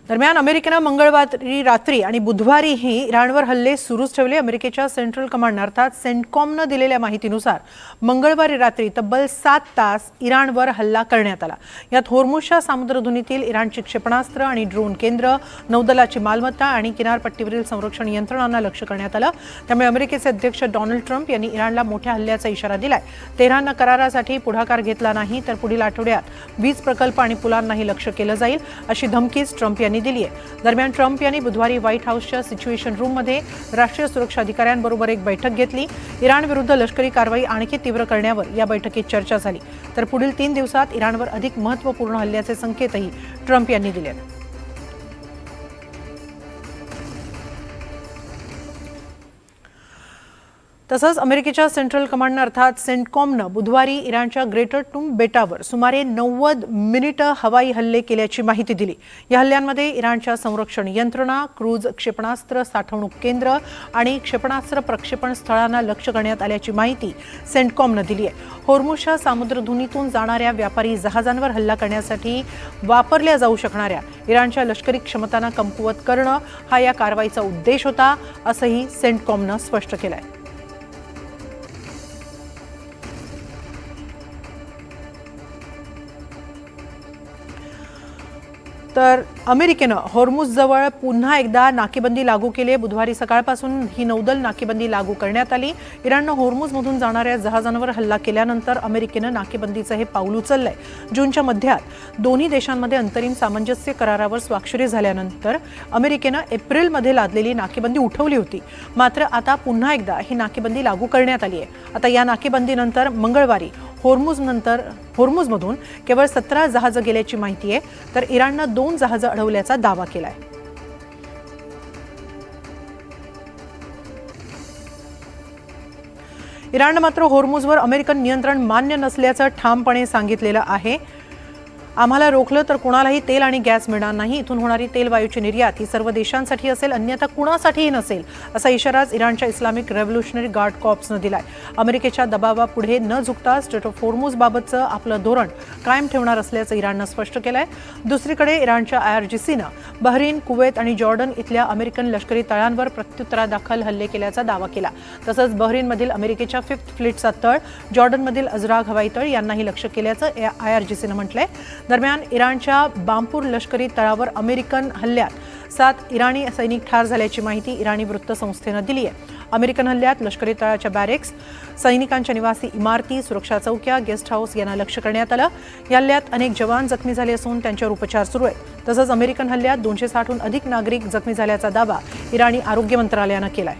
दरम्यान अमेरिकेने मंगळवारी रात्री आणि बुधवारीही इराणवर हल्ले सुरूच ठेवले। अमेरिकेच्या सेंट्रल कमांड अर्थात सेंटकॉमने दिलेल्या माहितीनुसार मंगळवारी रात्री तब्बल 7 तास इराणवर हल्ला करण्यात आला। यात होर्मुझच्या सामुद्रधुनीतील इराणची क्षेपणास्त्र आणि ड्रोन केंद्र, नौदलाची मालमत्ता आणि किनारपट्टीवरील संरक्षण यंत्रणांना लक्ष्य करण्यात आलं। त्यामुळे अमेरिकेचे अध्यक्ष डोनाल्ड ट्रम्प यांनी इराणला मोठ्या हल्ल्याचा इशारा दिलाय। तेहरानने करारासाठी पुढाकार घेतला नाही तर पुढील आठवड्यात वीज प्रकल्प आणि पुलांनाही लक्ष्य केलं जाईल अशी धमकीच ट्रम्प यांनी दिली आहे। दरम्यान ट्रम्प यांनी बुधवारी व्हाईट हाऊसच्या सिच्युएशन रूममध्ये राष्ट्रीय सुरक्षा अधिकाऱ्यांबरोबर एक बैठक घेतली। इराण विरुद्ध लष्करी कारवाई आणखी तीव्र करण्यावर या बैठकीत चर्चा झाली। तर पुढील 3 दिवसात इराणवर अधिक महत्त्वपूर्ण हल्ल्याचे संकेतही ट्रम्प यांनी दिले। तसंच अमेरिकेच्या सेंट्रल कमांड अर्थात सेंटकॉमने बुधवारी इराणच्या ग्रेटर टूम बेटावर सुमारे 90 मिनिटं हवाई हल्ले केल्याची माहिती दिली। या हल्ल्यांमध्ये इराणच्या संरक्षण यंत्रणा, क्रूज क्षेपणास्त्र साठवणूक केंद्र आणि क्षेपणास्त्र प्रक्षेपण स्थळांना लक्ष्य करण्यात आल्याची माहिती सेंटकॉमने दिली आहे। होर्मुझच्या सामुद्रधुनीतून जाणाऱ्या व्यापारी जहाजांवर हल्ला करण्यासाठी वापरल्या जाऊ शकणाऱ्या इराणच्या लष्करी क्षमतांना कमकुवत करणं हा या कारवाईचा उद्देश होता, असंही सेंटकॉमने स्पष्ट केलं आहे। तर अमेरिकेने होर्मुझजवळ पुन्हा एकदा नाकेबंदी लागू केली आहे। बुधवारी सकाळपासून ही नौदल नाकेबंदी लागू करण्यात आली। इराणने होर्मुझमधून जाणाऱ्या जहाजांवर हल्ला केल्यानंतर अमेरिकेने नाकेबंदीचं हे पाऊल उचललंय। जूनच्या मध्यात दोन्ही देशांमध्ये अंतरिम सामंजस्य करारावर स्वाक्षरी झाल्यानंतर अमेरिकेने एप्रिलमध्ये लादलेली नाकेबंदी उठवली होती। मात्र आता पुन्हा एकदा ही नाकेबंदी लागू करण्यात आली आहे। आता या नाकेबंदीनंतर मंगळवारी होर्मुझमधून केवळ 17 जहाजं गेल्याची माहिती आहे, तर इराणने 2 जहाजं अडवल्याचा दावा केलाय। इराणने मात्र होर्मुझवर अमेरिकन नियंत्रण मान्य नसल्याचं ठामपणे सांगितलेलं आहे। आम्हाला रोखलं तर कोणालाही तेल आणि गॅस मिळणार नाही। इथून होणारी तेल वायूची निर्यात ही सर्व देशांसाठी असेल, अन्यथा कुणासाठीही नसेल असा इशाराच इराणच्या इस्लामिक रेव्होल्युशनरी गार्ड कॉर्प्सने दिलाय। अमेरिकेच्या दबावापुढे न झुकता स्ट्रेट ऑफ होर्मुझ बाबतचं आपलं धोरण कायम ठेवणार असल्याचं इराणने स्पष्ट केलंय। दुसरीकडे इराणच्या IRGCने बहरीन, कुवेत आणि जॉर्डन इथल्या अमेरिकन लष्करी तळांवर प्रत्युत्तरादाखल हल्ले केल्याचा दावा केला। तसंच बहरीनमधील अमेरिकेच्या 5th फ्लीटचा तळ, जॉर्डनमधील अजराग हवाई तळ यांनाही लक्ष्य केल्याचं IRGCने म्हटलंय। दरम्यान इराणच्या बांपूर लष्करी तळावर अमेरिकन हल्ल्यात 7 इराणी सैनिक ठार झाल्याची माहिती इराणी वृत्तसंस्थेने दिली आहे। अमेरिकन हल्ल्यात लष्करी तळाच्या बॅरेक्स, सैनिकांच्या निवासी इमारती, सुरक्षा चौक्या, गेस्ट हाऊस यांना लक्ष्य करण्यात आलं। या हल्ल्यात अनेक जवान जखमी झाले असून त्यांच्यावर उपचार सुरू आहेत। तसंच अमेरिकन हल्ल्यात 260हून अधिक नागरिक जखमी झाल्याचा दावा इराणी आरोग्य मंत्रालयाने केलाय।